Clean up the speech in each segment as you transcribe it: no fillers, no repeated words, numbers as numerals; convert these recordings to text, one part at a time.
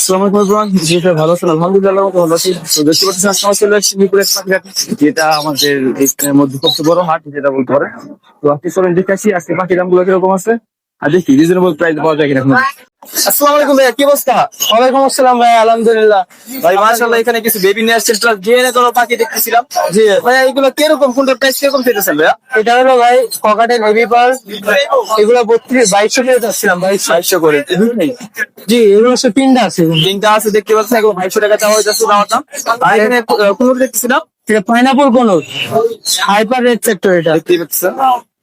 আসসালামু আলাইকুম জি স্যার ভালো আছেন আলহামদুলিল্লাহ ভালো আছি তো দেখতে পাচ্ছেন আজকে আমার চলে আসছি মিরপুর এক পাখি হাট, যেটা আমাদের এই স্থানের মধ্যে সবচেয়ে বড় হাট যেটা বলতে পারে। তো আপনি চলেন দেখে আসি আজকে পাখির দামগুলো কিরকম আছে আর দেখি রিজনেবল প্রাইস পাওয়া যায় কিনা। আসসালামু আলাইকুম ভাইয়া, কি অবস্থা? ওয়ালাইকুম আসসালাম ভাই, আলহামদুলিল্লাহ। ভাই মাশাআল্লাহ, এখানে কিছু বেবি নিয়ে আসছেন প্লাস ডিএনএ কোনো পাখি দেখতেছিলাম। জি ভাইয়া এগুলো কিরকম, কোনটার প্রাইস কিরকম চাইতেছেন ভাইয়া? এটা হলো ভাই ককাটেল হেভি পার, এগুলো 2200 টাকা যাচ্ছিলাম 2200 করে জি এগুলো হচ্ছে তিনটা আছে। তিনটা আছে দেখতে পাচ্ছেন, এগুলো 2200 টাকা চাওয়া হইতেছে দাম। আর এখানে কোন দেখতেছিলাম এটা পাইনাপল কোন হাইপার রেড সেক্টর, এটা দেখতে পাচ্ছেন।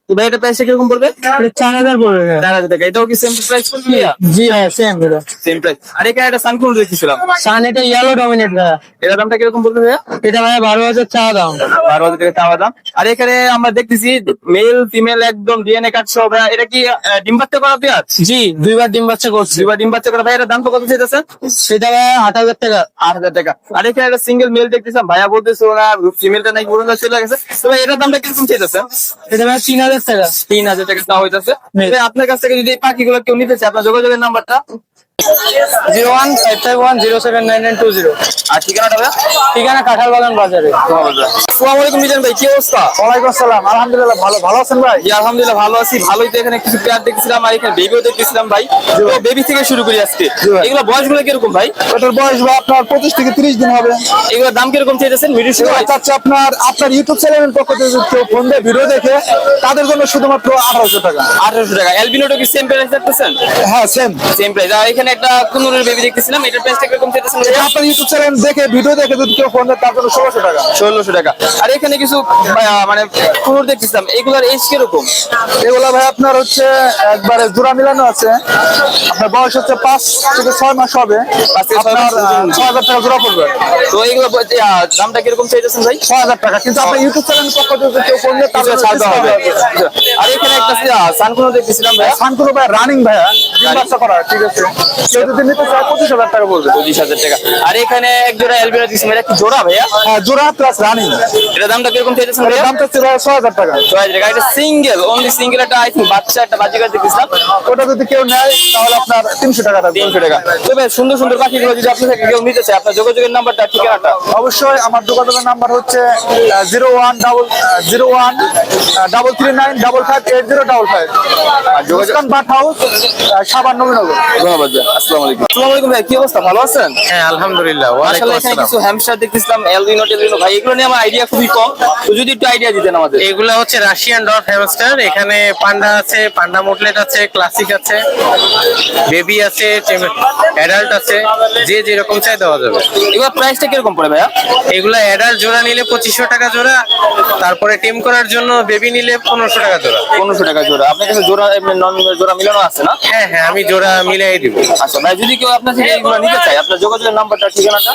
তো ভাই এটা প্রাইস কিরকম পড়বে? এটা 4000 পড়বে। 4000 টাকা। এটাও কি সেম প্রাইস পড়বে? জি হ্যাঁ সেম এটা সেম প্রাইস। আর এখানে একটা সানকুন দেখতেছিলাম, সান, এটা ইয়েলো ডমিনেট ভাই। এটার দামটা কিরকম পড়বে ভাইয়া? এটা ভাই 12000 চা দাম। 12,000 টাকা চাওয়া দাম। আর এখানে আমরা দেখতেছি মেল ফিমেল একদম ডিএনএ কার্ড সহ ভাইয়া। এটা কি ডিম বাচ্চা করা পেঁয়াজ? জি দুইবার ডিম বাচ্চা করছে। দুইবার ডিম বাচ্চা করা ভাই। এটার দাম তো কত চাইতেছেন? সেটা ভাই 8000 টাকা। 8,000 টাকা। আর এখানে একটা সিঙ্গেল মেল দেখতেছিলাম, ভাইয়া বলতেছিল না ফিমেলটা নাকি পুরো চলে গেছে। তো ভাই এটার দামটা কিরকম চাইতেছেন? এটা ভাই 3000 টাকা। 3,000 টাকা চাওয়া হইতেছে। আপনার কাছ থেকে যদি এই পাখিগুলো কেউ নিতে চায়, আপনার যোগাযোগের নাম্বারটা 01551079920। আর ঠিকানাটা ভাইয়া? ঠিকানা কাঁঠাল বাগান বাজারে। আসসালামু আলাইকুম মিজান ভাই, কি অবস্থা? ওয়ালাইকুম আসসালাম, আলহামদুলিল্লাহ ভালো আছেন ভাই? জি আলহামদুলিল্লাহ ভালো আছি। ভালোই তো এখানে কিছু পেয়ার দেখছিলাম আর এখানে বেবিও দেখতেছিলাম ভাই। তো বেবি থেকে শুরু করি আজকে। এগুলো বয়সগুলো কিরকম ভাই? ওটার বয়স ভাই আপনার 25 থেকে 30 দিন হবে। এগুলোর দাম কিরকম চাইতেছেন? মিডিল চাচ্ছে আপনার ইউটিউব চ্যানেলের পক্ষ থেকে যদি কেউ ফোন দিয়ে ভিডিও দেখে তাদের জন্য শুধুমাত্র 1800 টাকা। 1800 টাকা। অ্যালবিনোটা কি সেম প্রাইস রাখতেছেন? হ্যাঁ সেম প্রাইস। আর এখানে একটা কুনুরের বেবি দেখতেছিলাম, এটার প্রাইসটা কিরকম চাইতেছেন? আপনার ইউটিউব চ্যানেল দেখে ভিডিও দেখে যদি কেউ ফোন দেয় তার জন্য 1600 টাকা। 1600 টাকা। আর এখানে কিছু মানে কুনুর দেখতেছিলাম, এগুলোর এজ কিরকম? এগুলো ভাই আপনার হচ্ছে একবারে জোড়া মিলানো আছে। আপনার বয়স হচ্ছে 5 থেকে 6 মাস হবে। 5 থেকে 6 মাস। 6000 টাকা জোড়া পড়বে। তো এইগুলো দামটা কিরকম চাইতেছেন ভাই? 6000 টাকা, কিন্তু আপনার ইউটিউব চ্যানেলের পক্ষ থেকে কেউ ফোন দেয় তার কিছু জন্য ছাড় দেওয়া হবে। discount হবে। আর এখানে একটা সানকুনো দেখতেছিলাম ভাই, শান্তনু ভাই রানিং ভাইয়া, ডিম বাচ্চা করা, ঠিক আছে। কেউ যদি নিতে চায় 25000 টাকা পড়বে। 25,000 টাকা। আর এখানে এক জোড়া অ্যালবিনো দিচ্ছি, এটা কি জোড়া ভাইয়া? হ্যাঁ জোড়া প্লাস রানিং। এটার দামটা কিরকম চাইতেছেন এর ভাইয়া? দামটা হচ্ছে ভাই 6000 টাকা। 6000 টাকা। এটা সিঙ্গেল, অনলি সিঙ্গেল একটা আই থিঙ্ক বাচ্চা একটা বাজিকার দেখতেছিলাম, ওটা যদি কেউ নেয় তাহলে আপনার 300 টাকা থাকবে। 300 টাকা। তবে সুন্দর সুন্দর পাখিগুলো যদি আপনার থেকে কেউ নিতে চায়, আপনার যোগাযোগের নাম্বারটা ঠিকানাটা? অবশ্যই আমার যোগাযোগের নাম্বার হচ্ছে 0133955805। আর যোগাযোগ বাট হাউস, সাবান নবীনগর। ধন্যবাদ ভাই। আসসালামু আলাইকুম। আসসালামু আলাইকুম ভাই, কি অবস্থা, ভালো আছেন? হ্যাঁ আলহামদুলিল্লাহ। আসলে এখানে কিছু হ্যামস্টার দেখতেছিলাম, অ্যালবিনো টেলবিনো ভাই, এগুলো নিয়ে আমার আইডিয়া খুবই কম, তো যদি একটু আইডিয়া দিতেন আমাদের। এগুলো হচ্ছে রাশিয়ান ডগ হ্যামস্টার। এখানে পান্ডা আছে, পান্ডা মোটলেট আছে, ক্লাসিক আছে, বেবি আছে, অ্যাডাল্ট আছে, যে যেরকম চাই দেওয়া যাবে। এগুলো প্রাইসটা কিরকম পড়ে ভাইয়া? এগুলো অ্যাডাল্ট জোড়া নিলে 2500 টাকা জোড়া, তারপরে টেম করার জন্য বেবি নিলে 1500 টাকা জোড়া। 1500 টাকা জোড়া। আপনার কাছে জোড়া নন জোড়া মিলানো আছে না? হ্যাঁ হ্যাঁ, আমি জোড়া মিলাই দিব। আচ্ছা ভাই, যদি কেউ আপনার থেকে এগুলো নিতে চায়, আপনার যোগাযোগের নাম্বারটা ঠিকানাটা?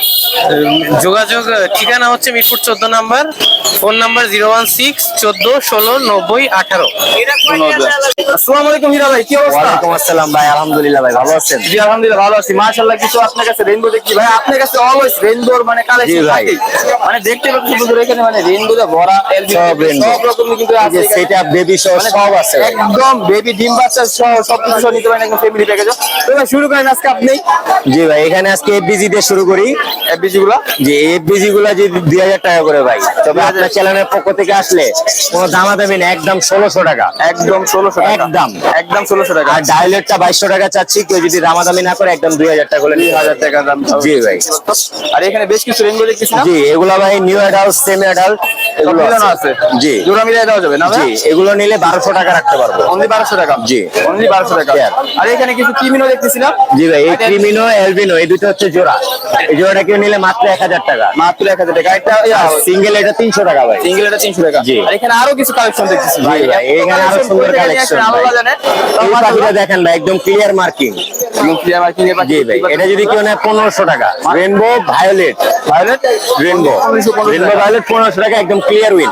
যোগাযোগ ঠিকানা হচ্ছে মিরপুর 14 নাম্বার, ফোন নাম্বার 01614169018। আসসালামু আলাইকুম হীরা ভাই, কি অবস্থা? ওয়ালাইকুম আসসালাম ভাই, আলহামদুলিল্লাহ ভাই, ভালো আছেন? জি আলহামদুলিল্লাহ ভালো আছি। মাশাআল্লাহ, কিছু আপনার কাছে রেইনবো দেখি ভাই, আপনার কাছে অলওয়েজ রেইনবোর মানে কালেকশন জি ভাই। থাকে, মানে দেখতে পাচ্ছি শুধু এখানে মানে রেইনবো দে ভরা সব rainbow। সব রকমই কিন্তু আছে যে এখানে। সেটা বেবি সহ মানে সব আছে ভাই। একদম বেবি ডিম বাচ্চা সহ সবকিছু সহ নিতে পারেন, একদম ফ্যামিলি প্যাকেজ। তো ভাই শুরু করেন আজকে আপনি জি ভাই, এখানে আজকে এফবিজি দিয়ে শুরু করি। এফবিজি গুলো। যে এফবিজি গুলা যে 2000 টাকা করে ভাই, তবে আপনার চ্যানেলের পক্ষ থেকে আসলে কোনো দামাদামি না, একদম 1600 টাকা। একদম 1600 টাকা। একদম। একদম 1600 টাকা। আর ডায়লেটটা 2200 টাকা চাচ্ছি, কেউ যদি দামাদামি না করে একদম 2000 টাকা করে নিন। 2000 টাকা দাম। জি ভাই। আর এখানে বেশ কিছু রেইনবো দেখতেছি না? জি এগুলা ভাই নিউ অ্যাডাল্ট, সেমি অ্যাডাল্ট এগুলো মিলানো আছে। আছে। জি জোড়া মিলাই দেওয়া যাবে না জি, ভাই? এগুলো নিলে 1200 টাকা রাখতে পারবো। অনলি 1200 টাকা। জি। অনলি 1200 টাকা। Yeah. আর এখানে কিছু কিমিনো দেখতেছিলাম। জি ভাই, এই ক্রিমিনো অ্যালবিনো এই দুটো হচ্ছে জোড়া। এই জোড়াটা কেউ নিলে মাত্র 1000 টাকা। মাত্র 1000 টাকা। একটা সিঙ্গেল এটা 300 টাকা ভাই। সিঙ্গেল এটা 300 টাকা। জি। আর এখানে আরো কিছু কালেকশন দেখতেছি জি ভাই, এখানে আরো সুন্দর কালেকশন। আলাদা জানেন এই পাখিটা দেখেন ভাই, একদম ক্লিয়ার মার্কিং। ক্লিয়ার মার্কিং এর পাখি। জি ভাই, এটা যদি কেউ নেয় 1500 টাকা। Rainbow violet, violet rainbow 1500 violet 1500 টাকা, একদম ক্লিয়ার উইন।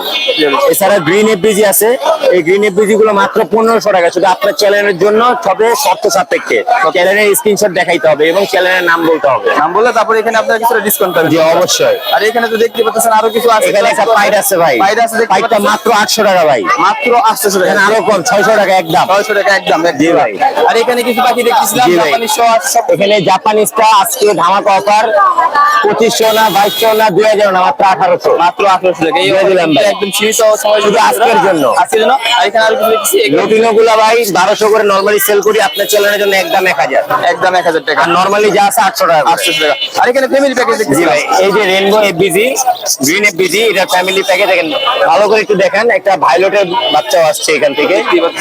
এছাড়া গ্রিন এফবিজি আছে, এই গ্রিন এফবিজি গুলো মাত্র 1500 টাকা। শুধু আপনার চ্যানেলের জন্য, তবে শর্ত সাপেক্ষে চ্যানেলের স্ক্রিনশট দেখাইতে হবে এবং চ্যানেলের নাম বলতে হবে। নাম বললে তারপরে এখানে আপনার কিছু ডিসকাউন্ট পাবেন। জি অবশ্যই। আর এখানে তো দেখতে পাচ্ছেন আরো কিছু আছে। এখানে একটা পাইট আছে ভাই, পাইট আছে, দেখতে পাইটটা পাচ্ছেন? মাত্র 800 টাকা ভাই। মাত্র 800 টাকা। এখানে আরো কম, 600 টাকা একদম। 600 টাকা একদম। জি ভাই। আর এখানে কিছু পাখি দেখতেছিলাম। জি ভাই, জাপানি সহ আছে সব। এখানে জাপানিজটা আজকে ধামাকা অফার 2500 না 2200 না 2000 না মাত্র 1800। মাত্র 1800 টাকা। এই দিয়ে দিলাম ভাই। একদম সীমিত সময় শুধু আজকের জন্য। আজকের জন্য। আর এখানে আর কিছু দেখছি লুটিনো গুলা ভাই 1200 করে নরমালি সেল করি, আপনার চ্যানেলের জন্য একদম 1000। একদম 1000 টাকা। আর নরমালি যা আছে 800 টাকা। 800 টাকা। আর এখানে ফ্যামিলি প্যাকেজ দেখছি জি ভাই, এই যে রেইনবো এফবিজি, গ্রিন এফবিজি, এটা ফ্যামিলি প্যাকেজ। দেখেন ভালো করে একটু দেখেন, একটা ভাইলটের বাচ্চাও আসছে এখান থেকে,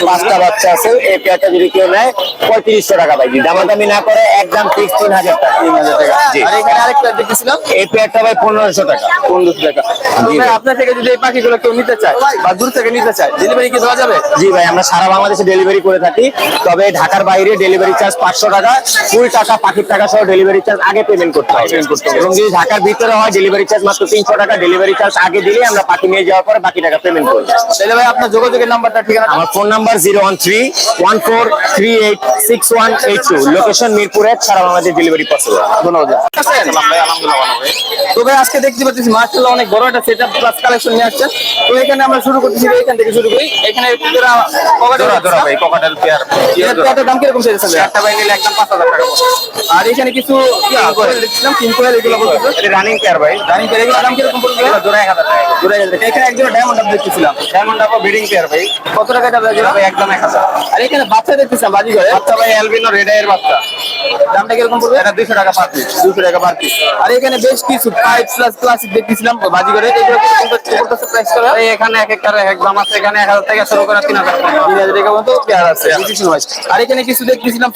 5টা বাচ্চা আছে। এই পেয়ারটা যদি কেউ নেয় 3500 টাকা ভাই, দামাদামি না করে একদম ফিক্স 3000 টাকা। 3000 টাকা। জি। আর এখানে আরেকটা দেখতেছিলাম এই পেয়ারটা ভাই 1500 টাকা। 1500 টাকা। তো জি ভাই ভাই। আপনার থেকে যদি এই পাখিগুলো কেউ নিতে চায় বা দূর থেকে নিতে চায়, ডেলিভারি কি দেওয়া যাবে? জি ভাই, আমরা সারা বাংলাদেশে ডেলিভারি করে থাকি, তবে ঢাকার বাইরে ডেলিভারি চার্জ 500 টাকা, ফুল টাকা পাখির টাকা সহ ডেলিভারি চার্জ আগে পেমেন্ট করতে হবে। এবং যদি ঢাকার ভিতরে হয় ডেলিভারি চার্জ মাত্র 300 টাকা। ডেলিভারি চার্জ আগে দিলে আমরা পাখি নিয়ে যাওয়ার পরে বাকি টাকা পেমেন্ট করবো। তাহলে ভাই আপনার যোগাযোগের নাম্বারটা ঠিকানা। আমার ফোন নাম্বার 01314386182, লোকেশন মিরপুর 1, সারা বাংলাদেশ ডেলিভারি পসিবল। ধন্যবাদ। তো ভাই আজকে দেখতে পাচ্ছি মাশাআল্লাহ অনেক বড় একটা সেটআপ প্লাস কালেকশন নিয়ে আসছেন। তো এখানে আমরা শুরু করতেছি, এখান থেকে শুরু করি। এখানে জোড়া জোড়া ভাই, ককাটেল পেয়ার। এটার দাম কিরকম চাইছেন ভাই? একটা ভাই নিলে একদম 5000 টাকা পড়বে। আর এখানে কিছু কোয়েল দেখছিলাম, কিং কোয়েল এগুলো বলতেছে। এটা রানিং পেয়ার ভাই, রানিং পেয়ার এগুলোর দাম কিরকম পড়বে? এগুলো জোড়া 1000 টাকা। জোড়া গেছে। এখানে একজন ডায়মন্ড আপ দেখতেছিলাম। ডায়মন্ড আপো ব্রিডিং পেয়ার ভাই, কত টাকা যাবে জোড়া? ভাই একদম 1000। আর এখানে বাচ্চা দেখতেছিলাম বাজি করে। বাচ্চা ভাই অ্যালবিনো রেড আইয়ের বাচ্চা, দামটা কিরকম পড়বে? এটা 200 টাকা পার পিস। 200 টাকা পার পিস। আর এখানে বেশ কিছু 5 প্লাস ক্লাসিক দেখতেছিলাম বাজি করে। এগুলো কিরকম করতেছে প্রাইস করা? এই এখানে এক একটার এক দাম আছে, এখানে 1000 থেকে শুরু করে 3000 টাকা। 3000 টাকা মতো পেয়ার আছে মিউটেশন ওয়াইজ। আর এখানে কিছু দেখতেছিলাম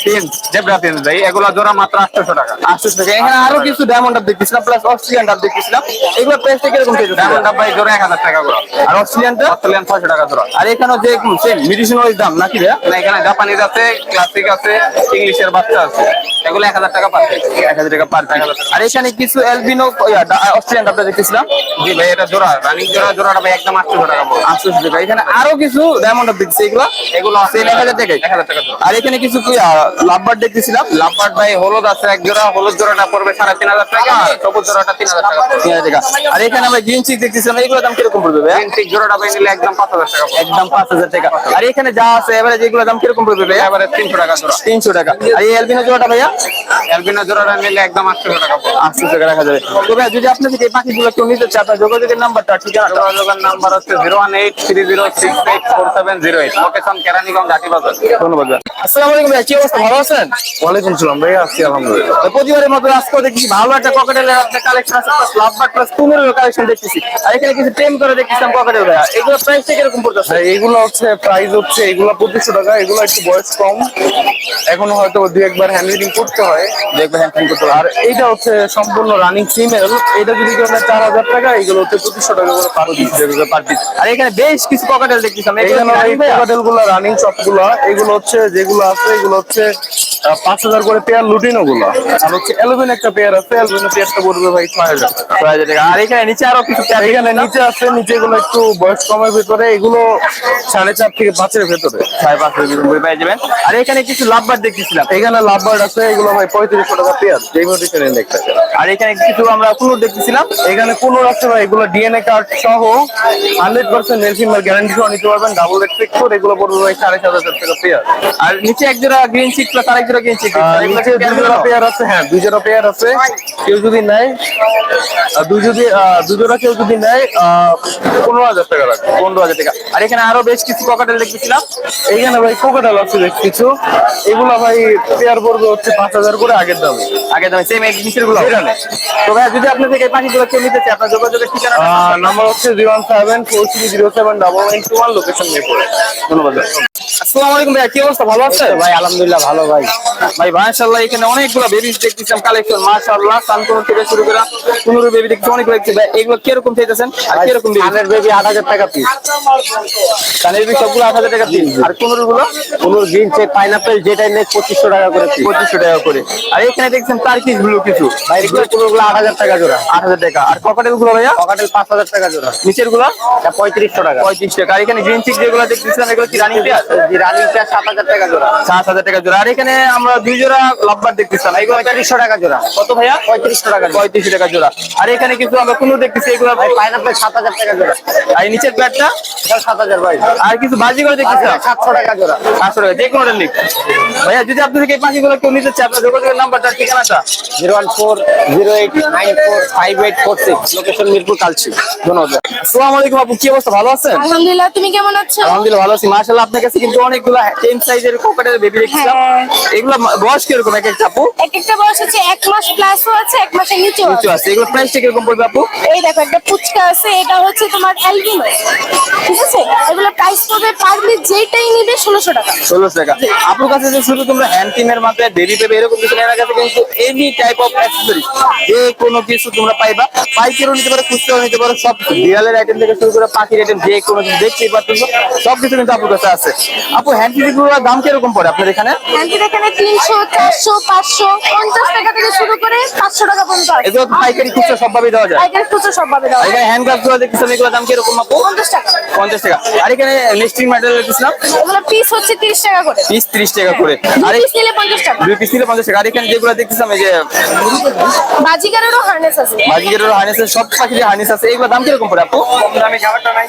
তিন জেব্রা তিন ভাই, এগুলো জোড়া মাত্র 800 টাকা। 800 টাকা। এখানে আরো কিছু ডায়মন্ড আপ দেখতেছিলাম প্লাস অস্ট্রেলিয়ান ডাব দেখতেছিলাম। এগুলো প্রাইসটা কিরকম চাইছে? ডায়মন্ড আপ ভাই জোড়া 1000 টাকা করে। আর অস্ট্রেলিয়ানটা? অস্ট্রেলিয়ান 600 টাকা জোড়া। আর এখানেও যে সেম মিউটেশন ওয়াইজ দাম নাকি ভাইয়া? না, এখানে জাপানিজ আছে, ক্লাসিক আছে, ইংলিশের বাচ্চা আছে, এগুলো 1000 টাকা পার পিস। 1000 টাকা পার পিস। আর এখানে কিছু অ্যালবিনো অস্ট্রেলিয়ান ডাবটা দেখতেছিলাম। জি ভাই, এটা জোড়া রানিং জোড়াটা ভাই একদম 800 টাকা পড়বে। 800 টাকা। এখানে আরো কিছু ডায়মন্ড আপ দেখতেছি, এগুলো এগুলো আছে 1000 টাকায়। 1000 টাকা জোড়া। আর এখানে কিছু লাভবার্ড দেখতেছিলাম। লাভবার্ড ভাই হলুদ আছে এক জোড়া, হলুদ জোড়াটা পড়বে 3500 টাকা, আর সবুজ জোড়াটা 3000 টাকা পড়বে। 3000 টাকা। আর এখানে আমরা গ্রিন চিক দেখতেছিলাম, এগুলোর দাম কিরকম পড়বে ভাইয়া? গ্রিন চিক জোড়াটা ভাই নিলে একদম 5000 টাকা পড়বে। একদম 5000 টাকা। আর এখানে যা আছে এবারে যেগুলোর দাম কিরকম পড়বে ভাইয়া? এবারে 300 টাকা জোড়া। 300 টাকা। আর এই অ্যালবিনো জোড়াটা ভাইয়া? অ্যালবিনো জোড়াটা নিলে একদম 800 টাকা পড়বে। 800 টাকা রাখা যাবে। তো ভাইয়া যদি আপনার থেকে এই পাখিগুলো কেউ নিতে চায়, আপনার যোগাযোগের নাম্বারটা ঠিকানাটা? যোগাযোগের নাম্বার হচ্ছে 01830684708, লোকেশন কেরানীগঞ্জ হাটীবাজার। ধন্যবাদ ভাই। আসসালামু আলাইকুম ভাইয়া, কি অবস্থা, ভালো আছেন? ওয়ালাইকুম সালাম ভাই, আছি আলহামদুলিল্লাহ। তো প্রতিবারের মতো আজকেও দেখছি ভালো একটা ককাটেলের আপনার কালেকশন আছে, প্লাস লাভবার্ড প্লাস কুনুরের কালেকশন দেখতেছি। আর এখানে কিছু টেম করে দেখতেছিলাম ককাটেল ভাইয়া। এগুলো প্রাইস কিরকম পড়তেছে? এইগুলো হচ্ছে প্রাইস হচ্ছে এগুলো 2500 টাকা। এগুলো একটু বয়স কম, এখনো হয়তো দুই একবার হ্যান্ডলিং করতে হয়। দেখবেন হ্যাঁ করতে আর এইটা হচ্ছে সম্পূর্ণ রানিং ফিমেল, এটা যদি কেউ নেয় 4000 টাকা। এগুলো হচ্ছে 2500 টাকা করে পার পিস। Per piece. আর এখানে বেশ কিছু ককাটেল দেখতেছিলাম, এইখানে এই কোকাটেল গুলো রানিং সবগুলো, এগুলো হচ্ছে যেগুলো আছে এগুলো হচ্ছে 5000 করে পেয়ার লুটিনো গুলো। আর হচ্ছে এলবিন একটা পেয়ার আছে, এলবিন পেয়ারটা পড়বে ভাই 6000 টাকা। 6000 টাকা। আর এখানে নিচে আরো কিছু পেয়ার এখানে নিচে আছে, নিচে গুলো একটু বয়স কমের ভিতরে, এগুলো 4.5 থেকে 5 ভেতরে। 5.5 বই পেয়ে যাবেন। আর এখানে কিছু লাভবার্ড দেখতেছিলাম। এখানে লাভবার্ড আছে, এগুলো ভাই 3500 টাকা পেয়ার, যেই মডিফিকেশন একটা। আর এখানে কিছু আমরা কুনুর দেখতেছিলাম। এখানে কোন আছে ভাই, এগুলো ডিএনএ কার্ড সহ 100% মেল ফিমেল গ্যারান্টি সহ নিতে পারবেন। ডাবল রেড ফিক্স করে এগুলো পড়বে ভাই 7500 টাকা পেয়ার। আর নিচে এক জোড়া গ্রিন চিক প্লাস আরেক জোড়া গ্রিন চিক। নিচে 2 জোড়া পেয়ার আছে, হ্যাঁ 2 জোড়া পেয়ার আছে। কেউ যদি নেয় দুই জোড়া কেউ যদি নেয় 15000 টাকা লাগবে। 15000 টাকা। আর এখানে আরো বেশ কিছু ককাটেল দেখতেছিলাম। এইখানে ভাই কোকাটেল আছে বেশ কিছু, এগুলো ভাই পেয়ার পড়বে হচ্ছে 5000 করে আগের দামে। আগে দামে সেম এক নিচের গুলো। তো ভাই যদি আপনি থেকে এই পাখিগুলো কেউ নিতে চায়, আপনার যোগাযোগের ঠিকানা? নাম্বার হচ্ছে 01743071121, লোকেশন মিরপুর। ধন্যবাদ ভাই। আসসালামু আলাইকুম ভাই, কি অবস্থা, ভালো আছেন? ভাই আলহামদুলিল্লাহ ভালো ভাই। ভাই মাশাআল্লাহ এখানে অনেকগুলো বেবিস দেখতেছিলাম কালেকশন, মাশাআল্লাহ সানকুনো থেকে শুরু করে কুনুর বেবি দেখতে অনেকগুলো দেখছি ভাই। এগুলো কিরকম চাইতেছেন আর কিরকম বেবি? কানের বেবি 8000 টাকা পিস। কানের বেবি সবগুলো 8000 টাকা পিস। আর কুনুর গুলো কোন গ্রিন চেক পাইনাপেল যেটাই নেই 2500 টাকা করে পিস। 2500 টাকা করে। আর এখানে দেখছেন টার্কিশ ব্লু কিছু ভাই এগুলো কোনগুলো 8000 টাকা জোড়া। 8000 টাকা। আর ককাটেল গুলো ভাইয়া পকেটেল 5000 টাকা জোড়া। নিচের গুলো এটা 3500 টাকা। 35 টাকা। আর এখানে গ্রিন চিক যেগুলো দেখতেছিলাম এগুলো কি রানিং পেয়ার? জি রানিংটা 7000 টাকা জোড়া। 7000 টাকা জোড়া। আর এখানে আমরা 2 জোড়া লাভবার দেখতেছিলাম, এগুলো 3500 টাকা জোড়া। কত ভাইয়া? 3500 টাকা জোড়া। 35 টাকা জোড়া। আর এখানে কিছু আমরা কোনো দেখতেছি, এগুলো ভাই পাইনাপল 7000 টাকা জোড়া। আর এই নিচের প্যাডটা এটা 7000 ভাই। আর কিছু বাজি করে দেখতেছিলাম 700 টাকা জোড়া। 500 টাকা, যে কোনোটা নিক ভাইয়া। যদি আপনি থেকে এই পাখিগুলো কেউ নিতে চায়, আপনার যোগাযোগের নাম্বারটা ঠিকানাটা। 01408985846, লোকেশন মিরপুর কালচি। ধন্যবাদ। আসসালামু আলাইকুম আপু, কি অবস্থা, ভালো আছেন? আলহামদুলিল্লাহ, তুমি কেমন আছো? আলহামদুলিল্লাহ ভালো আছি মাশাআল্লাহ। আপনার কাছে কিন্তু অনেকগুলো টেন সাইজের কোকাটের বেবি দেখছিলাম। হ্যাঁ। এগুলো বয়স কিরকম এক একটা আপু? এক একটা বয়স হচ্ছে 1 মাস প্লাসও আছে, 1 মাসের নিচেও কিছু আছে। আছে, এগুলো প্রাইসটা কিরকম পড়বে আপু? এই দেখো একটা পুচকা আছে, এটা হচ্ছে তোমার অ্যালবিনো, ঠিক আছে? এগুলো প্রাইস পড়বে পার পিস যেটাই নিবে 1600 টাকা। 1600 টাকা। আপনার কাছে যে শুধু তোমরা হ্যান্ড টিমের মাধ্যমে বেবি বেবি এরকম কিছু নেওয়ার কাছে কিন্তু এনি টাইপ অফ অ্যাক্সেসরি যে কোনো কিছু তোমরা পাইবা। পাইকারিও নিতে পারো, খুচরাও নিতে পারো, সব বিড়ালের আইটেম থেকে শুরু করে পাখির আইটেম যে কোনো কিছু দেখতেই পাচ্ছ, সব কিছু কিন্তু আপনার কাছে আছে। আপু হ্যান্ড টিমের দাম কিরকম পড়ে আপনার এখানে? হ্যান্ডের এখানে 300, 400, 500, 50 টাকা থেকে শুরু করে 500 টাকা পর্যন্ত আছে। এগুলো পাইকারি খুচরা সবভাবে দেওয়া যায়। পাইকারি খুচরা সবভাবে দেওয়া হয়। এখানে হ্যান্ড গ্লাভস গুলো দেখতেছেন, এগুলোর দাম কিরকম আপু? 50 টাকা। 50 টাকা। আর এখানে নেস্টিং ম্যাটেরিয়াল দেখতেছিলাম, এগুলো পিস হচ্ছে 30 টাকা করে। পিস 30 টাকা করে। আর পিস নিলে 50 টাকা। 2 পিস নিলে 50 টাকা। আর এখানে যেগুলো দেখতেছিলাম এই যে বাজিগারেরও হার্নেস আছে। বাজিগের হার্নেসের, সব পাখির হার্নেস আছে, এগুলোর দাম কিরকম পড়ে আপু? আমি খাবারটা নাই।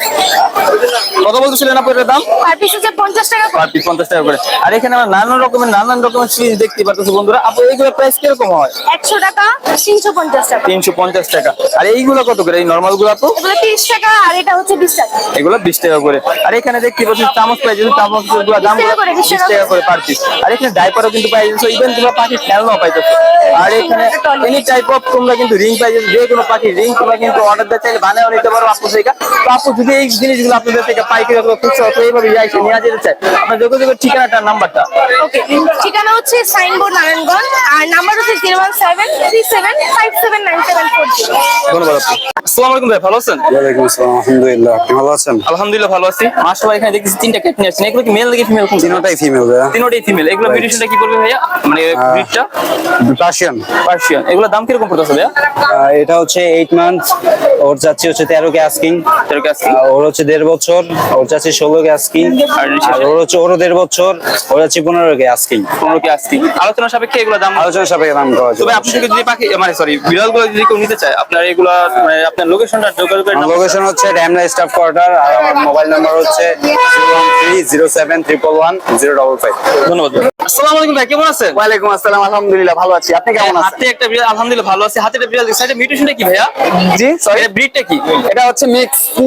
কত বলতেছিলেন আপু এটার দাম? পার পিস হচ্ছে 50 টাকা করে। পার পিস 50 টাকা করে। আর এখানে আমরা নানান রকমের সিরিজ দেখতে পাচ্ছি বন্ধুরা। আপু এইগুলোর প্রাইস কিরকম হয়? 100 টাকা, 350 টাকা। 350 টাকা। আর এইগুলো কত করে, এই নরমাল গুলো আপু? এগুলো 30 টাকা আর এটা হচ্ছে 20 টাকা। এগুলো 20 টাকা করে। আর এখানে দেখতে পাচ্ছি চামচ পাই, যদি চামচ গুলো দাম 20 টাকা করে, 20 টাকা করে পার পিস। আর এখানে ডাইপারও কিন্তু পাই যাচ্ছে, ইভেন তোমরা পাখি খেলনাও পাইতেছো। আর এখানে এনি টাইপ অফ তোমরা কিন্তু রিং পাই যাচ্ছে, যে কোনো পাখি রিং তোমরা কিন্তু অর্ডার দিতে চাইলে বানাও নিতে পারো আপু থেকে। তো আপু যদি এই জিনিসগুলো আপনাদের থেকে পাইকারি অথবা খুচরা অথবা এইভাবে এসে নিয়ে যেতে চাই, আপনার যোগাযোগের ঠিকানাটা নাম্বারটা। ওকে, ঠিকানা হচ্ছে সাইনবোর্ড নারায়ণগঞ্জ আর নাম্বার হচ্ছে 01737579740। ধন্যবাদ আপু। আসসালামু আলাইকুম ভাই, ভালো আছেন? ওয়ালাইকুম আসসালাম, আলহামদুলিল্লাহ। আপনি ভালো আছেন? আলহামদুলিল্লাহ ভালো আছি মাশাআল্লাহ। এখানে দেখতেছি 3টা ক্যাট নিয়ে আসছেন, এগুলো কি মেল নাকি ফিমেল? তিনটাই ফিমেল ভাইয়া। তিনটাই ফিমেল। এগুলো মিউটেশনটা কি করবে ভাইয়া, মানে ব্রিডটা? পার্সিয়ান। পার্সিয়ান। এগুলো দাম কিরকম পড়তেছে ভাইয়া? এটা হচ্ছে 8 মান্থ, ওর চাচ্ছি হচ্ছে 13 কে আস্কিং। এর কাছে ওর হচ্ছে 1.5 বছর, ওর চাচ্ছি 16 কে আস্কিং। আর ওর হচ্ছে ওরও 1.5 বছর, ওর চাচ্ছি 15 কে আস্কিং। 15 কে আসছি। আলোচনা সাপেক্ষে এগুলো দাম। আলোচনা সাপেক্ষে দাম করা তবে যাবে। আপনি থেকে যদি পাখি মানে সরি বিড়ালগুলো যদি কেউ নিতে চায়, আপনার এগুলা মানে আপনার লোকেশনটা যোগাযোগের নাম্বার। লোকেশন হচ্ছে ড্যামরা স্টাফ কোয়ার্টার, আর আমার মোবাইল নাম্বার হচ্ছে 01307310055। ধন্যবাদ। আসসালামু আলাইকুম ভাই, কেমন আছেন? ওয়ালাইকুম আসসালাম, আলহামদুলিল্লাহ ভালো আছি। আপনি কেমন আছেন? হাতে একটা বিড়াল, আলহামদুলিল্লাহ ভালো আছে। হাতে একটা বিড়াল দেখছি, এটা মিউটেশনটা কি ভাইয়া? জি সরি, এটা ব্রিডটা কি? এটা হচ্ছে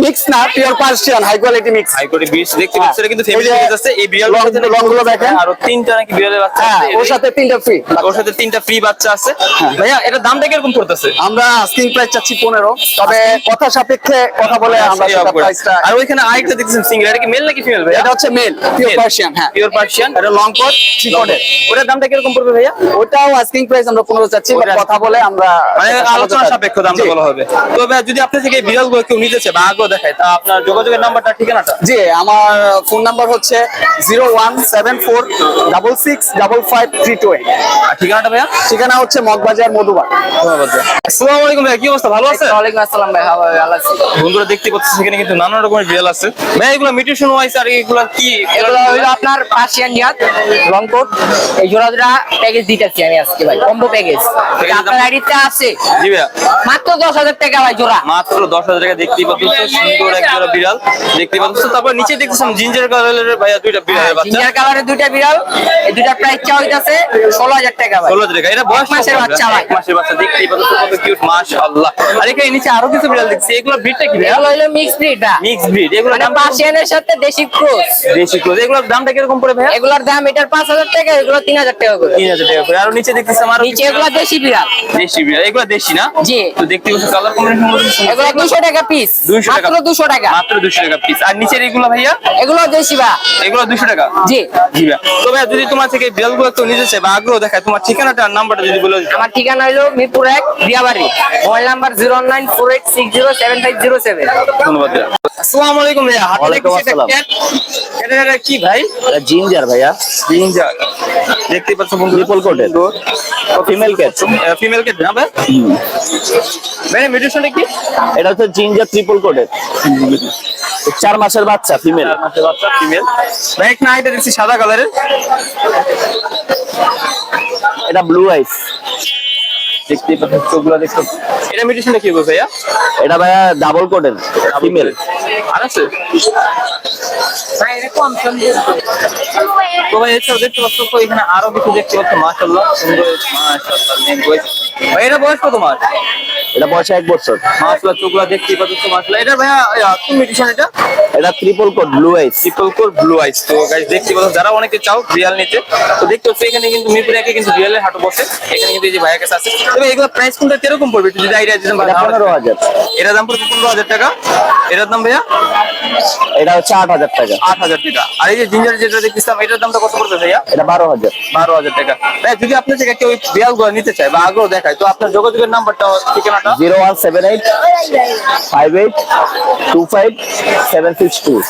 মিক্স না, pure Persian, high quality mix. High করে বিশ দেখতে পাচ্ছেন, এটা কিন্তু ফ্যামিলি এই যে সাইজ আছে। এই বিড়াল লংগুলো দেখেন। আর 3টা নাকি বিড়ালের বাচ্চা হ্যাঁ, আছে। ওর সাথে 3টা ফ্রি। ওর সাথে 3টা ফ্রি বাচ্চা আছে। ভাইয়া এটা দামটা কিরকম পড়তেছে? আমরা আস্কিং প্রাইস চাচ্ছি 15, তবে কথা সাপেক্ষে কথা বলে আমরা সেটা প্রাইসটা। আর ওইখানে আরেকটা দেখতেছেন সিঙ্গেল, এটা কি মেল নাকি ফিমেল ভাইয়া? এটা হচ্ছে মেল, পিওর পার্সিয়ান। হ্যাঁ, পিওর পার্সিয়ান। এটা লং কোট, চিকনের। ওটার দামটা কিরকম পড়বে ভাইয়া? ওটাও আস্কিং প্রাইস আমরা 15 চাচ্ছি, বাট কথা বলে আমরা মানে একটা আলোচনা সমঝোতা- সাপেক্ষ দামটা জি। বলা হবে। তো ভাইয়া যদি আপনি থেকে এই বিড়ালগুলো কেউ নিতে চায় বা আগ্রহ দেখায়, তা আপনার যোগাযোগের নাম্বারটা ঠিকানাটা। জি, আমার ফোন নাম্বার হচ্ছে 01746655328। আর ঠিকানাটা ভাইয়া? ঠিকানা হচ্ছে মগবাজার, মধুবাগ। ধন্যবাদ ভাইয়া। আসসালামু আলাইকুম ভাইয়া, কি অবস্থা, ভালো আছেন? ওয়ালাইকুম আসসালাম ভাই, ভালো আছি। বন্ধুরা দেখতে পাচ্ছেন সেখানে কিন্তু নানা রকমের বিড়াল আছে ভাই। এগুলো মিউটেশন ওয়াইজ আর এগুলো কি? এগুলো হইলো আপনার পার্সিয়ান ইয়াত লং কোট। এই জোড়া জোড়া প্যাকেজ দিতেছি আমি আজকে ভাই, কম্বো প্যাকেজ। আপনার আইডিতে আছে জি ভাইয়া, মাত্র 10,000 টাকা ভাই জোড়া। মাত্র 10,000 টাকা। দেখতেই পাচ্ছেন সুন্দর এক জোড়া বিড়াল দেখতে পাচ্ছেন। তারপর নিচে দেখতেছেন জিঞ্জার কালারের ভাইয়া 2টা বিড়ালের বাচ্চা। জিঞ্জার কালারের 2টা বিড়াল, এই 2টা প্রাইস চা হইতাছে 16,000 টাকা ভাই। 16,000 টাকা। এটা বয়স মাসের বাচ্চা ভাই। এক মাসের বাচ্চা। দেখতেই পাচ্ছেন কত কিউট, মাশাআল্লাহ। আর এখানে নিচে আরো কিছু বিড়াল দেখছি, এগুলো ব্রিডটা কি ভাইয়া? এগুলো হইলো মিক্স ব্রিড ভাই, মিক্স ব্রিড। এগুলো মানে দাম পার্সিয়ানের সাথে দেশি ক্রস। বেশি ক্লোজ। এগুলোর দামটা কিরকম পড়ে ভাইয়া? এগুলোর দাম এটার 5,000 টাকা, এগুলো 3,000 টাকা করে। 3,000 টাকা করে। আর নিচে দেখতেছি আমার নিচে এগুলো দেশি বিড়াল। দেশি বিড়াল। এগুলো দেশি না? জি। তো দেখতে পাচ্ছেন কালার কম্বিনেশন এগুলো 200 টাকা পিস, 200 টাকা। মাত্র 200 টাকা। মাত্র 200 টাকা পিস। আর নিচের এগুলো ভাইয়া? এগুলো দেশি ভাই। এগুলো 200 টাকা। জি, জি ভাইয়া। তো ভাইয়া যদি তোমার থেকে বিড়ালগুলো কেউ নিতে চায় বা আগ্রহ দেখায়, তোমার ঠিকানাটা আর নাম্বারটা যদি বলে দিতে। আমার ঠিকানা হলো মিরপুর 1 দিয়াবাড়ি, মোবাইল নাম্বার 01948607507। ধন্যবাদ ভাইয়া। আসসালামু আলাইকুম ভাইয়া। হাতে ওয়ালাইকুম দেখতেছি একটা আসসালাম। cat। এটা কি ভাই? জিঞ্জার ভাইয়া, জিঞ্জার। দেখতে পাচ্ছেন বন্ধু, triple coated, female cat. Female cat না ভাই? ভাই মিউটেশনটা কি? এটা হচ্ছে জিঞ্জার ট্রিপল কোটের 4 মাসের বাচ্চা ফিমেল। বাচ্চা ফিমেল ভাই না, এটা দেখছি সাদা কালারের, এটা ব্লু আইস। দেখতেই পাচ্ছেন চোখগুলো দেখতে। এটা মিউটেশনটা কি বলছে ভাইয়া? এটা ভাইয়া ডাবল কোটের ফিমেল। আর আছে তো ভাই এছাড়াও দেখতে পাচ্ছ তো এখানে আরো কিছু দেখতে পাচ্ছ, মাশাআল্লাহ সুন্দর, মাশাআল্লাহ। ভাই এটা বয়স কত মাস? এটা বয়স 1 বছর। মাশাআল্লাহ চোখগুলো দেখতেই পাচ্ছ মাশাআল্লাহ। এটা ভাইয়া কি মিউটেশন এটা? এটা ট্রিপল কোট ব্লু আইস। ট্রিপল কোর ব্লু আইস। তো গাইস দেখতে পাচ্ছ, যারা অনেকে চাও রিয়াল নিতে, তো দেখতে পাচ্ছ এখানে কিন্তু মিরপুরে একে কিন্তু রিয়ালের হাট বসে। এখানে কিন্তু এই যে ভাইয়ের কাছে আছে। তবে এগুলো প্রাইস কোনটা কিরকম পড়বে একটু যদি আইডিয়া দিতেন? 15,000। এটার দাম পড়বে 15,000 টাকা। এটার দাম ভাইয়া এটা হচ্ছে 8,000 টাকা। 8,000 টাকা। আর এই যে জিঞ্জার যেটা দেখতেছিলাম এটার দামটা কত পড়বে ভাইয়া? এটা 12,000। 12,000 টাকা। ভাই যদি আপনার থেকে কেউ বিয়াল গুলো নিতে চায় বা আগ্রহ দেখায়, তো আপনার যোগাযোগের নাম্বারটা ঠিকানাটা? 0178 58 25 762।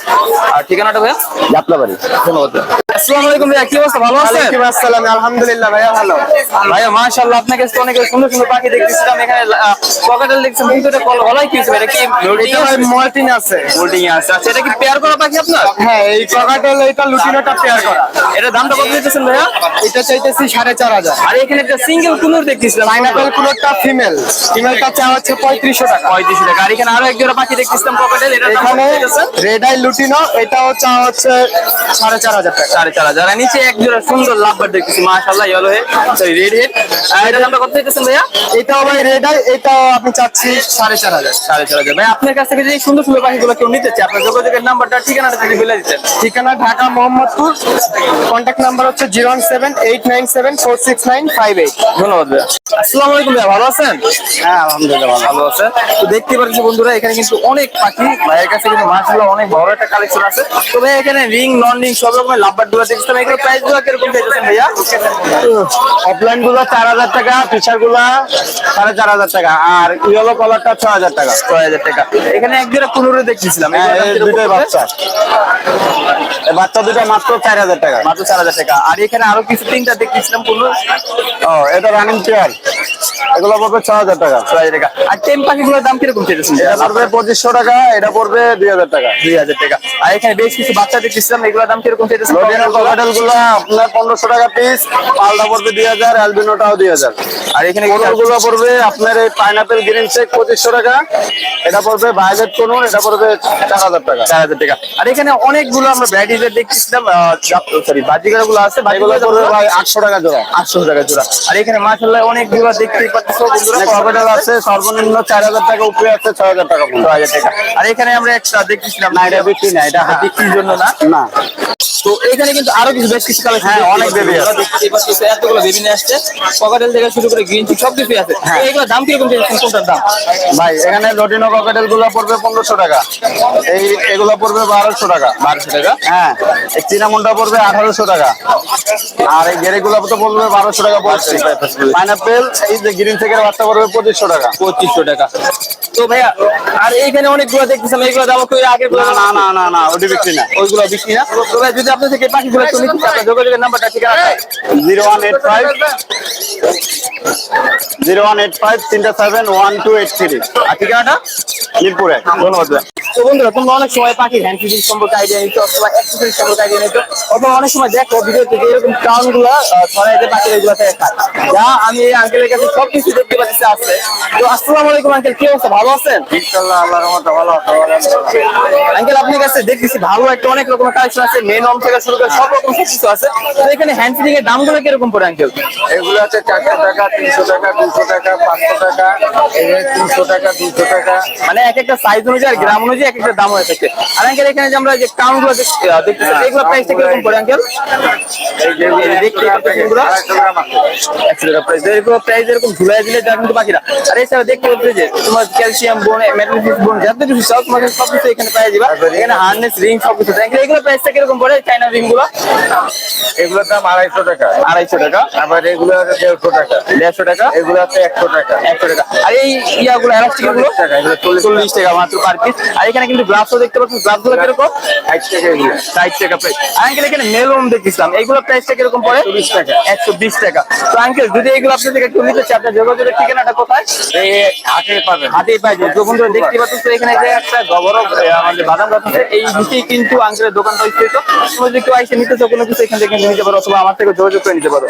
আর ঠিকানাটা ভাইয়া? জাপলাবাড়ি। ধন্যবাদ। আসসালামু আলাইকুম ভাইয়া, কি অবস্থা, ভালো আছেন? আসসালাম, আলহামদুলিল্লাহ ভাইয়া ভালো। ভাইয়া মাশাআল্লাহ, আপনার কাছে তো অনেক সুন্দর সুন্দর পাখি দেখতেছিলাম। এখানে ককাটেল দেখছিলাম, কিন্তু এটা গলায় কি হয়েছে? এটা কি এটা ভাই মল্টিন আছে। হোল্ডিং আছে? আচ্ছা, এটা কি পেয়ার করা পাখি আপনার? হ্যাঁ, এই ককাটেল এটা লুটিনোটা পেয়ার করা। এটার দামটা কত দিতেছেন ভাইয়া? এটা চাইতেছি 4,500। আর এখানে একটা সিঙ্গেল কুনুর দেখতেছিলাম, পাইনাপেল কুলোরটা ফিমেল, ফিমেলটা চা হচ্ছে 3500 টাকা। 35 টাকা। আর এখানে আরো এক জোড়া পাখি দেখতেছিলাম ককাটেল, এটা এখানে রেড আই লুটিনো, এটাও চা হচ্ছে 4,500 টাকা। 4,500। আর নিচে এক জোড়া সুন্দর লাভবার দেখতেছি মাশাআল্লাহ, yellow head, sorry red head. আর এটার দামটা কত দিতেছেন ভাইয়া? এটাও ভাই রেড আই, এটাও আপনি চাচ্ছি 4,500। 4,500। ভাই আপনার কাছ থেকে যে এই সুন্দর সুন্দর পাখিগুলো কেউ নিতে চায়, আপনার যোগাযোগের নাম্বারটা ঠিকানাটা যদি বলে দিতেন। ঠিকানা ঢাকা মোহাম্মদপুর, কন্ট্যাক্ট নাম্বার হচ্ছে 01789746958। ধন্যবাদ ভাইয়া। আসসালামু আলাইকুম ভাইয়া, ভালো আছেন? হ্যাঁ আলহামদুলিল্লাহ ভালো। ভালো আছেন। তো দেখতে পাচ্ছি বন্ধুরা, এখানে কিন্তু অনেক পাখি ভাইয়ের কাছে কিন্তু মাশাআল্লাহ অনেক বড় একটা কালেকশন আছে। তো ভাই এখানে রিং নন রিং সব রকমের লাভবার গুলো দেখছিলাম, এগুলো প্রাইস গুলো কিরকম চাইতেছেন ভাইয়া? অফলাইন গুলো 4,000 টাকা, ফিচার গুলা 4,500 টাকা, আর ইয়েলো কালারটা 6,000 টাকা। 6,000 টাকা। এখানে এক জোড়া কুনুরে দেখতেছিলাম, হ্যাঁ, এগুলোর দাম এই কিরকম দুটোই পড়বে? বাচ্চা। এই বাচ্চা দুটো মাত্র 4,000 টাকা। মাত্র 4,000 টাকা। আর এখানে আরো কিছু তিনটা দেখতেছিলাম কুনুর, ও, এটা রানিং পেয়ার, এগুলো পড়বে 6,000 টাকা। 6,000 টাকা। আর টেম পাখিগুলোর দাম কিরকম চাইতেছেন? এটা পড়বে 2,500 টাকা, এটা পড়বে 2,000 টাকা। 2,000 টাকা। আর এখানে বেশ কিছু বাচ্চা দেখতেছিলাম, এগুলোর দাম কিরকম চাইতেছেন? লটিনো ককাটেল গুলো আপনার 1,500 টাকা পিস, পালটা পড়বে 2,000, অ্যালবিনোটাও 2,000। আর এখানে কোনোর গুলো পড়বে আপনার এই পাইনাপেল গ্রিন চেক 2,500 টাকা, এটা পড়বে ভায়োলেট কোনোর, এটা পড়বে 4,000 টাকা। 4,000 টাকা। আর এখানে অনেকগুলো আমরা ভ্যারাইটিজের দেখতেছিলাম, সরি বাজিকার গুলো আছে, এগুলো পড়বে ভাই 800 টাকা জোড়া। 800 টাকা জোড়া। আর এখানে মাশাআল্লাহ অনেকগুলো দেখতেই পাচ্ছ বন্ধুরা, ককাটেল আছে সর্বনিম্ন 4,000 টাকা, উপরে আছে 6,000 টাকা। 6,000 টাকা। আর এখানে আমরা একটা দেখতেছিলাম, না, এটা বিক্রি না, এটা বিক্রির জন্য না। না। তো এখানে কিন্তু আরো কিছু বেশ কিছু কালেকশন, হ্যাঁ, অনেক baby আছে। দেখতেই পাচ্ছ, এতগুলো বেবি নিয়ে আসছে, ককাটেল থেকে শুরু করে গ্রিন চিক সবকিছু আছে। তো এগুলোর দাম কিরকম চাইছেন, কোনটার দাম? ভাই এখানে লটিনো ককাটেল গুলো পড়বে 1,500 টাকা, এগুলো পড়বে 1,200 টাকা। 1,200 টাকা। হ্যাঁ, এই চিনামনটা পড়বে 1,800 টাকা, আর এই গেরে গুলো তো পড়বে 1,200 টাকা পড়ছে। পাইনাপেল এই যে গ্রিন চেকের বাচ্চা পড়বে 2,500 টাকা। 2,500 টাকা। তো ভাইয়া আর এইখানে অনেকগুলো দেখতেছিলাম, এগুলো দাম কই আগে না না না না না, ওটি বিক্রি না। ওইগুলো বিক্রি না। তো ভাই যদি আপনার থেকে পাখিগুলো একটু নিতে চান, আপনার যোগাযোগের নাম্বারটা ঠিকানা? 0185 018537128 আর ঠিকানাটা? মিরপুরে। ধন্যবাদ ভাই। তো বন্ধুরা, তোমরা অনেক সময় পাখির হ্যান্ড ফিডিং সম্পর্কে আইডিয়া নিচ্ছ, অথবা অ্যাক্সেসরিজ সম্পর্কে আইডিয়া নিচ্ছ, অথবা অনেক সময় দেখো ভিডিওতে যে এরকম টাউন গুলো ছড়াইতে পাখির এগুলো থেকে খায়, যা আমি এই আঙ্কেলের কাছে সবকিছু দেখতে পাচ্ছি আছে। তো আসসালামু আলাইকুম আঙ্কেল, কি অবস্থা, ভালো আছেন? ইনশাআল্লাহ আল্লাহর রহমতে ভালো আছে। আঙ্কেল আপনার কাছে দেখতেছি ভালো একটা অনেক রকমের কালেকশন আছে, মেন অন থেকে শুরু করে সব রকম সবকিছু আছে। তো এখানে হ্যান্ড ফিডিং এর দামগুলো কিরকম পড়ে আঙ্কেল? এগুলো আছে 400 টাকা, 300 টাকা, 200 টাকা, 500 টাকা, এই যে 300 টাকা, 200 টাকা। মানে এক একটা সাইজ অনুযায়ী আর গ্রাম অনুযায়ী এক একটা দাম হয়ে থাকে। আর আঙ্কেল এখানে যে আমরা যে কাউন্ট গুলো দেখতেছি, এগুলো প্রাইসটা কিরকম পড়ে আঙ্কেল? এই যে দেখতে পাচ্ছেন এগুলো 250 গ্রাম আছে। 100 টাকা প্রাইস। এগুলো প্রাইস এরকম ঝুলাই দিলে যা কিন্তু বাকিরা। আর এছাড়া দেখতে পাচ্ছি যে তোমার ক্যালসিয়াম বোন, ম্যাগনেসিয়াম বোন, যত কিছু সব তোমাকে সবকিছু এখানে পাওয়া যাবে। এখানে হার্নেস রিং সবকিছু। আঙ্কেল এগুলো প্রাইসটা কিরকম পড়ে, চাইনা রিং গুলো? এগুলোর দাম 250 টাকা। 250 টাকা। আবার এগুলো আছে 150 টাকা। 150 টাকা। এগুলো আছে 100 টাকা। 100 টাকা। আর এই ইয়াগুলো এলাস্টিক গুলো টাকা, এগুলো 40 টাকা মাত্র পার পিস। আর এখানে কিন্তু গ্লাভসও দেখতে পাচ্ছেন, গ্লাভস গুলো কিরকম? 60 টাকা এগুলো, 60 টাকা প্রাইস। আঙ্কেল এখানে মেলন দেখতেছিলাম, এইগুলো প্রাইসটা কিরকম পড়ে? 120 টাকা, 120 টাকা। তো আঙ্কেল যদি এগুলো আপনি থেকে একটু নিতে চান, আপনার যোগাযোগের ঠিকানাটা কোথায়? এই হাতে পাবেন। হাতেই পাই যে বন্ধুরা দেখতে পাচ্ছেন, তো এখানে যে একটা বড় আমাদের বাদাম গাছ আছে, এই নিচেই কিন্তু আঙ্কেলের দোকানটা স্থিত। তুমি যদি কেউ এসে নিতে চাও কোনো কিছু এখান থেকে নিতে পারো, অথবা আমার থেকে যোগাযোগ করে নিতে পারো।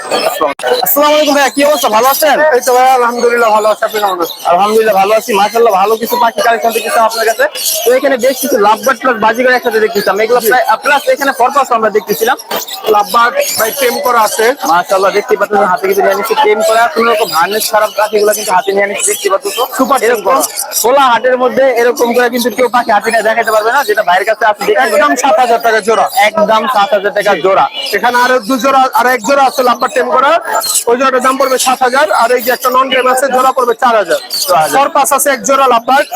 আসসালামু আলাইকুম ভাইয়া, কি অবস্থা, ভালো আছেন? এই তো ভাই আলহামদুলিল্লাহ ভালো আছে, আপনি কেমন আছেন? আলহামদুলিল্লাহ ভালো আছি, মাশাআল্লাহ। ভালো কিছু পাখি কালেকশন দেখতেছি আপনার কাছে। তো এখানে বেশ কিছু লাভবার্ড প্লাস বাজিগার একসাথে দেখতেছিলাম, এগুলো প্লাস এখানে পরপাস আমরা দেখতেছিলাম। লাভবার্ড ভাই টেম করা আছে, মাশাআল্লাহ দেখতে পাচ্ছেন, হাতে কিন্তু নিয়ে নিচ্ছে টেম করা, কোনো রকম হার্নেস খারাপ পাখিগুলো কিন্তু হাতে নিয়ে নিচ্ছে দেখতে পাচ্ছেন। সুপার টেম করা খোলা হাটের মধ্যে এরকম করে কিন্তু কেউ পাখি হাতে নিয়ে দেখাতে পারবে না, যেটা ভাইয়ের কাছে আপনি একদম 7,000 টাকা জোড়া। একদম 7,000 টাকা জোড়া। এখানে আরো 2 জোড়া আর 1 জোড়া আছে লাভবার্ড টেম করা, ওই জোড়াটার দাম পড়বে 7,000, আর এই যে একটা নন টেম আছে জোড়া পড়বে 4,000। ফরপাস আছে 1 জোড়া লাভবার্ড,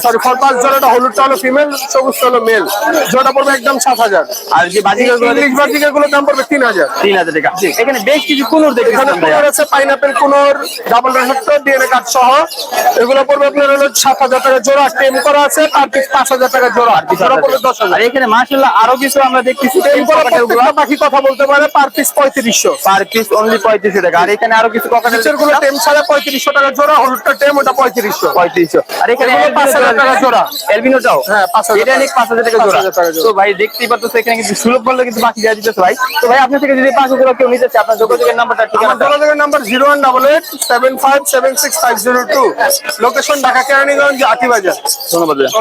সরি ফরপাস জোড়াটা হলুদটা হলো ফিমেল, সবুজটা হলো মেল, জোড়া পড়বে একদম 7,000। আর যে বাজিগার গুলো ইংলিশ বাজিকার গুলোর দাম পড়বে 3,000। 3,000 টাকা। এখানে বেশ কিছু কুনুর এখানে দেখতেছিলাম ভাইয়া। কুনোর আছে, পাইনাপেল কুনোর, ডাবল রেফেক্টর, ডিএনএ কার্ড সহ, এগুলো পড়বে আপনার হলো 7,000 টাকা জোড়া। টেম করা আছে পার পিস 5,000 টাকা জোড়া, জোড়া পড়বে 10,000। আর এখানে মাশাআল্লাহ আরো কিছু আমরা দেখতেছি, টেম করা প্রত্যেকটা পাখি কথা বলতে পারে, per piece 3500। Per piece only 3500 টাকা। আর এখানে আরো কিছু ককাটেল নিচের গুলো টেম ছাড়া 3500 টাকা জোড়া, হলুদটা টেম ওটা 3500। 3500। আর এখানে এগুলো 5,000 টাকা জোড়া। এলবিনোটাও হ্যাঁ, 5,000 এটা নিক 5,000 টাকা জোড়া। 5,000 টাকা জোড়া। তো ভাই দেখতেই পাচ্ছেন এখানে কিন্তু সুলভ মূল্যে কিন্তু পাখি দেওয়া দিতেছে ভাই। তো ভাই আপনার থেকে যদি পাখিগুলো কেউ নিতে চায়, আপনার যোগাযোগের নাম্বারটা আমার ঠিকানাটা। যোগাযোগের নাম্বার 018875765502, লোকেশন ঢাকা কেরানীগঞ্জ, আটিবাজার। ধন্যবাদ ভাইয়া।